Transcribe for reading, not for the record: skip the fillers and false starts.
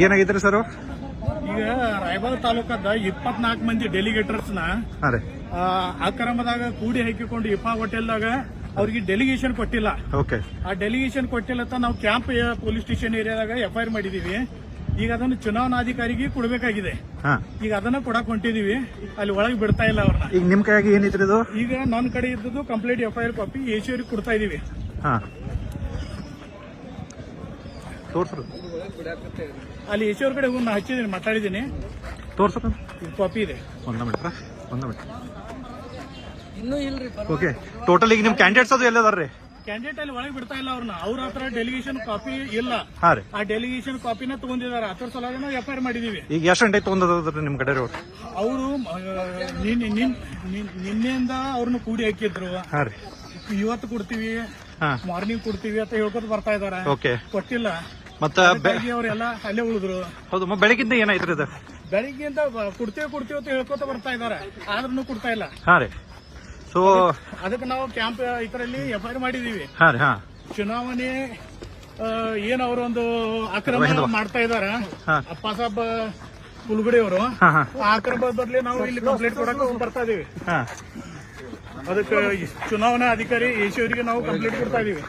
ಏನಾಗಿದ್ರಿ sir? ಈಗ ರಾಯಬಾಗ ತಾಲೂಕದ 24 ಮಂದಿ ಡೆಲಿಗೇಟರ್ಸ್ ನ ಅಕ್ರಮದಾಗ ಕೂಡಿ ಹಾಕಿಕೊಂಡು ಇಫಾ ಹೋಟೆಲ್ದಾಗ ಅವ್ರಿಗೆ ಡೆಲಿಗೇಷನ್ ಕೊಟ್ಟಿಲ್ಲ. ಆ ಡೆಲಿಗೇಷನ್ ಕೊಟ್ಟಿಲ್ಲ ಅಂತ ನಾವು ಕ್ಯಾಂಪ್ ಪೊಲೀಸ್ ಸ್ಟೇಷನ್ ಏರಿಯಾದಾಗ FIR ಮಾಡಿದೀವಿ. ಈಗ ಅದನ್ನು ಚುನಾವಣಾಧಿಕಾರಿಗೆ ಕೊಡಬೇಕಾಗಿದೆ. ಈಗ ಅದನ್ನ ಕೊಡಕ್ ಹೊಂಟಿದೀವಿ. ಅಲ್ಲಿ ಒಳಗೆ ಬಿಡ್ತಾ ಇಲ್ಲ ಅವ್ರನ್ನ. ಈಗ ನಿಮ್ ಕೈಯಾಗಿ ಏನಿದ್ರಿ ಇದು? ಈಗ ನನ್ನ ಕಡೆ ಇದ್ದದ್ದು ಕಂಪ್ಲೀಟ್ FIR ಕಾಪಿ AC ಅವ್ರಿಗೆ ಕೊಡ್ತಾ ಇದೀವಿ. ಅಲ್ಲಿ AC ಅವ್ರ ಕಡೆ ಹೋಗಿ ಹಚ್ಚಿದೀನಿ, ಮಾತಾಡಿದೀನಿ. ತೋರ್ಸ ಕಾಪಿ ಇದೆ. ಒಂದ ಮಿನಿಟ್ ಇನ್ನೂ ಇಲ್ರಿ. ಓಕೆ, ಟೋಟಲ್ ಈಗ ನಿಮ್ ಕ್ಯಾಂಡಿಡೇಟ್ಸ್ ಅದು ಎಲ್ಲದಾರ್ರಿ? ಕ್ಯಾಂಡಿಡೇಟ್ ಅಲ್ಲಿ ಒಳಗೆ ಬಿಡ್ತಾ ಇಲ್ಲ ಅವ್ರನ್ನ. ಅವ್ರ ಹತ್ರ ಡೆಲಿಗೇಷನ್ ಕಾಪಿ ಇಲ್ಲ. ಆ ಡೆಲಿಗೇಷನ್ ಕಾಪಿನ ತಗೊಂಡಿದ್ದಾರೆ. ಅದ್ರ ಸಲುವಾಗಿ ನಾವು FIR ಮಾಡಿದೀವಿ. ಈಗ ಎಷ್ಟು ಗಂಟೆ ತಗೊಂಡ್ರಿ ನಿಮ್ ಕಡೆ? ಅವರು ನಿನ್ನೆಯಿಂದ ಅವ್ರನ್ನ ಕೂಡಿ ಹಾಕಿದ್ರು. ಇವತ್ತು ಕೊಡ್ತೀವಿ, ಮಾರ್ನಿಂಗ್ ಕೊಡ್ತೀವಿ ಅಂತ ಹೇಳ್ಕೊತ ಬರ್ತಾ ಇದಾರೆ. ಕೊಟ್ಟಿಲ್ಲ. ಮತ್ತೆ ಅವರೆಲ್ಲ ಅಲ್ಲೇ ಉಳಿದ್ರು. ಹೌದು, ಬೆಳಗಿಂದ ಏನಾಯ್ತು ಇದು? ಬೆಳಿಗ್ಗೆಯಿಂದ ಕೊಡ್ತೀವಿ ಅಂತ ಹೇಳ್ಕೊತ ಬರ್ತಾ ಇದಾರೆ, ಆದ್ರೂ ಕೊಡ್ತಾ ಇಲ್ಲ. ಸೊ ಅದಕ್ಕೆ ನಾವು ಕ್ಯಾಂಪ್ ಇದರಲ್ಲಿ FIR ಮಾಡಿದೀವಿ. ಚುನಾವಣೆ ಏನ್ ಅವರೊಂದು ಅಕ್ರಮ ಮಾಡ್ತಾ ಇದಾರ ಅಪ್ಪ ಸಾಬ್ ಕುಲ್ಗುಡಿ ಅವರು, ಆ ಅಕ್ರಮದ ಬದಲಿ ನಾವು ಇಲ್ಲಿ ಕಂಪ್ಲೇಂಟ್ ಕೊಡಕ್ಕೆ ಬರ್ತಾ ಇದೀವಿ. ಅದಕ್ಕೆ ಚುನಾವಣಾ ಅಧಿಕಾರಿ AC ಅವರಿಗೆ ನಾವು ಕಂಪ್ಲೇಂಟ್ ಕೊಡ್ತಾ ಇದೀವಿ.